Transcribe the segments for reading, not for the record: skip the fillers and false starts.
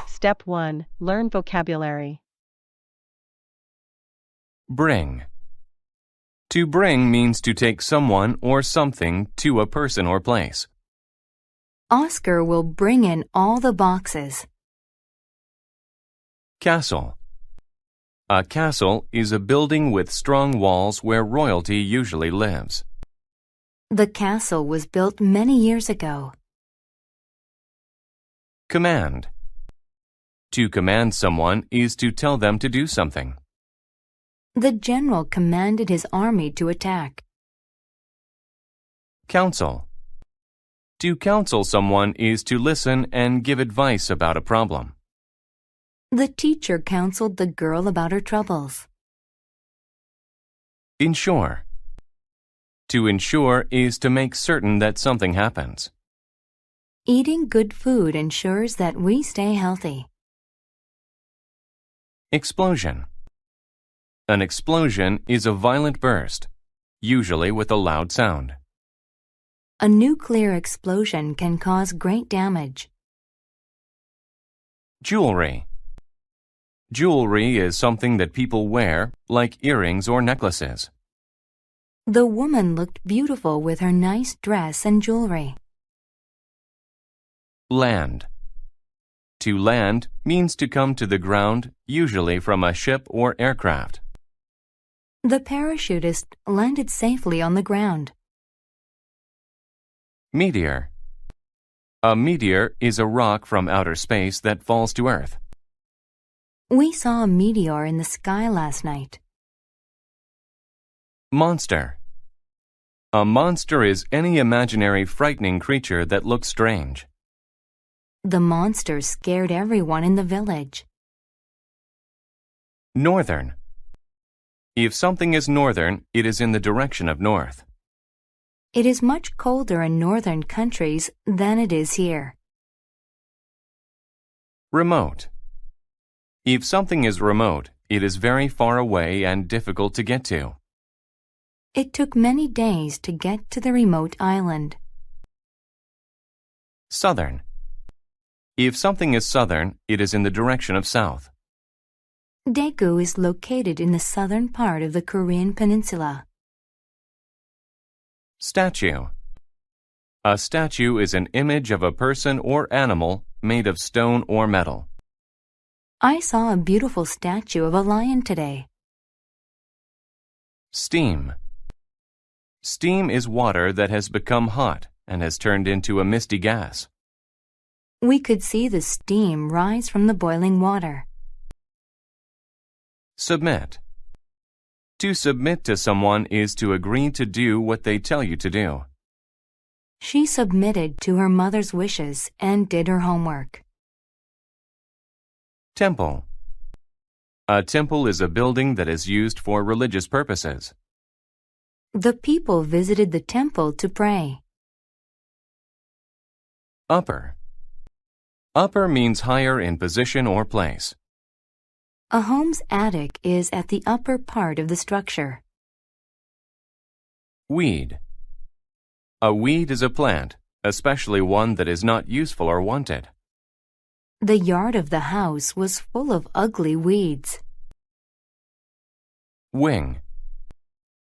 Step 1. Learn vocabulary. Bring. To bring means to take someone or something to a person or place. Oscar will bring in all the boxes. Castle. A castle is a building with strong walls where royalty usually lives. The castle was built many years ago. Command. To command someone is to tell them to do something. The general commanded his army to attack. Counsel. To counsel someone is to listen and give advice about a problem. The teacher counseled the girl about her troubles. Ensure. To ensure is to make certain that something happens. Eating good food ensures that we stay healthy. Explosion. An explosion is a violent burst, usually with a loud sound. A nuclear explosion can cause great damage. Jewelry. Jewelry is something that people wear, like earrings or necklaces. The woman looked beautiful with her nice dress and jewelry. Land. To land means to come to the ground, usually from a ship or aircraft. The parachutist landed safely on the ground. Meteor. A meteor is a rock from outer space that falls to Earth. We saw a meteor in the sky last night. Monster. A monster is any imaginary frightening creature that looks strange. The monster scared everyone in the village. Northern. If something is northern, it is in the direction of north. It is much colder in northern countries than it is here. Remote. If something is remote, it is very far away and difficult to get to. It took many days to get to the remote island. Southern. If something is southern, it is in the direction of south. Daegu is located in the southern part of the Korean peninsula. Statue. A statue is an image of a person or animal made of stone or metal. I saw a beautiful statue of a lion today. Steam. Steam is water that has become hot and has turned into a misty gas. We could see the steam rise from the boiling water. Submit. To submit to someone is to agree to do what they tell you to do. She submitted to her mother's wishes and did her homework. Temple. A temple is a building that is used for religious purposes. The people visited the temple to pray. Upper. Upper means higher in position or place. A home's attic is at the upper part of the structure. Weed. A weed is a plant, especially one that is not useful or wanted. The yard of the house was full of ugly weeds. Wing.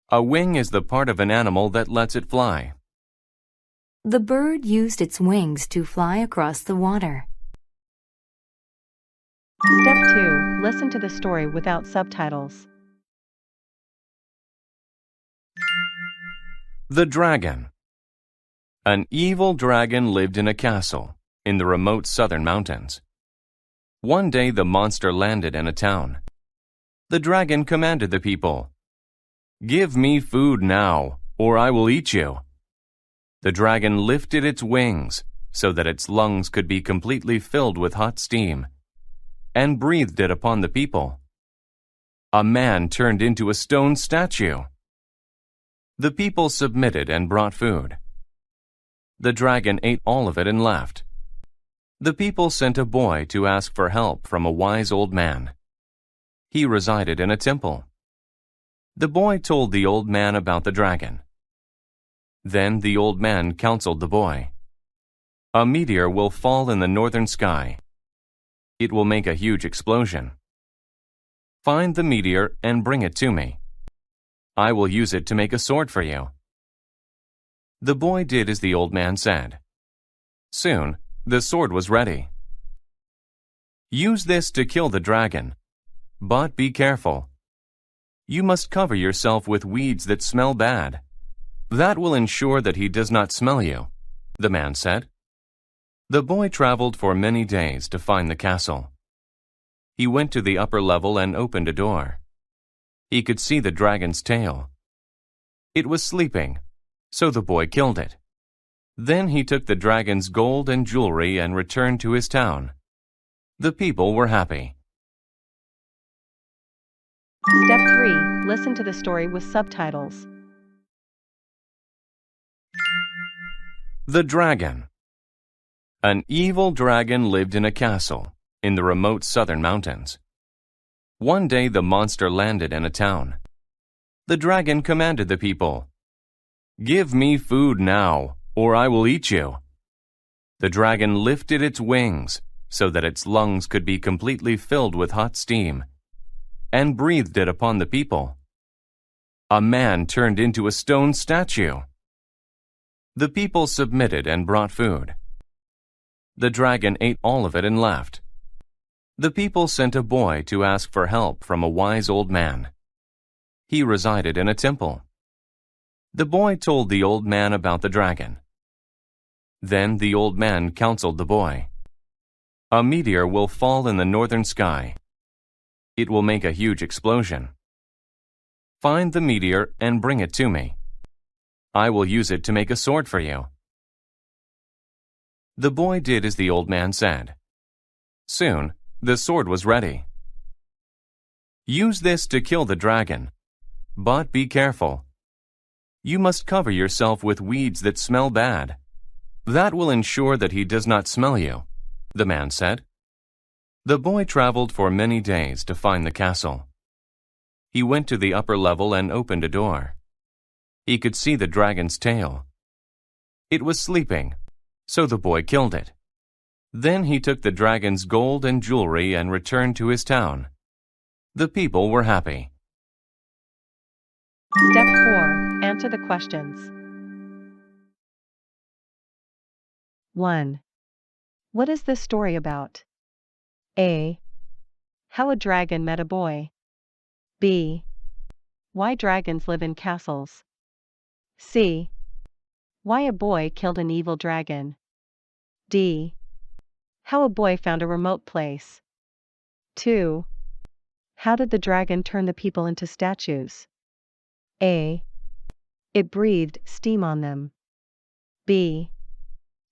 A wing is the part of an animal that lets it fly. The bird used its wings to fly across the water. Step 2. Listen to the story without subtitles. The Dragon. An evil dragon lived in a castle in the remote southern mountains. One day the monster landed in a town. The dragon commanded the people, "Give me food now, or I will eat you." The dragon lifted its wings so that its lungs could be completely filled with hot steam, and breathed it upon the people. A man turned into a stone statue. The people submitted and brought food. The dragon ate all of it and left. The people sent a boy to ask for help from a wise old man. He resided in a temple. The boy told the old man about the dragon. Then the old man counseled the boy. A meteor will fall in the northern sky. It will make a huge explosion. Find the meteor and bring it to me. I will use it to make a sword for you. The boy did as the old man said. Soon, the sword was ready. Use this to kill the dragon, but be careful. You must cover yourself with weeds that smell bad. That will ensure that he does not smell you, the man said. The boy traveled for many days to find the castle. He went to the upper level and opened a door. He could see the dragon's tail. It was sleeping, so the boy killed it. Then he took the dragon's gold and jewelry and returned to his town. The people were happy. Step 3. Listen to the story with subtitles. The Dragon. An evil dragon lived in a castle in the remote southern mountains. One day the monster landed in a town. The dragon commanded the people, "Give me food now, or I will eat you." The dragon lifted its wings so that its lungs could be completely filled with hot steam, and breathed it upon the people. A man turned into a stone statue. The people submitted and brought food. The dragon ate all of it and left. The people sent a boy to ask for help from a wise old man. He resided in a temple. The boy told the old man about the dragon. Then the old man counseled the boy. A meteor will fall in the northern sky. It will make a huge explosion. Find the meteor and bring it to me. I will use it to make a sword for you. The boy did as the old man said. Soon, the sword was ready. Use this to kill the dragon, but be careful. You must cover yourself with weeds that smell bad. That will ensure that he does not smell you, the man said. The boy traveled for many days to find the castle. He went to the upper level and opened a door. He could see the dragon's tail. It was sleeping, so the boy killed it. Then he took the dragon's gold and jewelry and returned to his town. The people were happy. Step 4. Answer the questions. 1. What is this story about? A. How a dragon met a boy. B. Why dragons live in castles. C. Why a boy killed an evil dragon. D. How a boy found a remote place. 2. How did the dragon turn the people into statues? A. It breathed steam on them. B.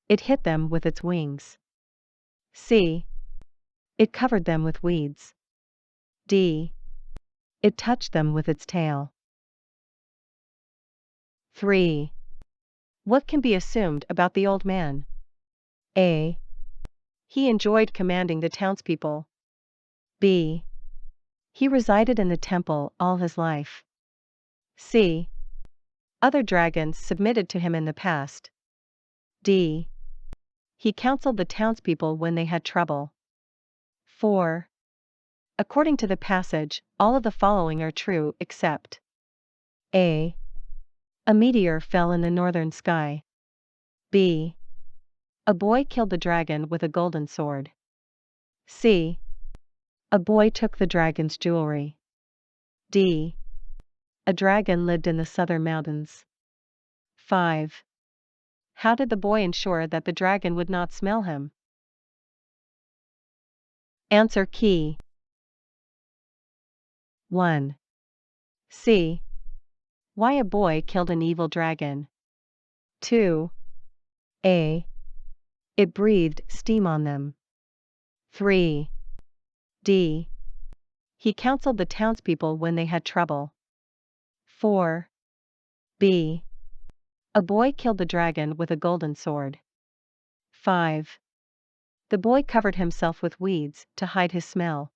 It hit them with its wings. C. It covered them with weeds. D. It touched them with its tail. 3. What can be assumed about the old man? A. He enjoyed commanding the townspeople. B. He resided in the temple all his life. C. Other dragons submitted to him in the past. D. He counseled the townspeople when they had trouble. 4. According to the passage, all of the following are true except A. A meteor fell in the northern sky. B. A boy killed the dragon with a golden sword. C. A boy took the dragon's jewelry. D. A dragon lived in the southern mountains. 5. How did the boy ensure that the dragon would not smell him? Answer key. 1. C. Why a boy killed an evil dragon. 2. A. It breathed steam on them. 3. D. He counseled the townspeople when they had trouble. 4. B. A boy killed the dragon with a golden sword. 5. The boy covered himself with weeds to hide his smell.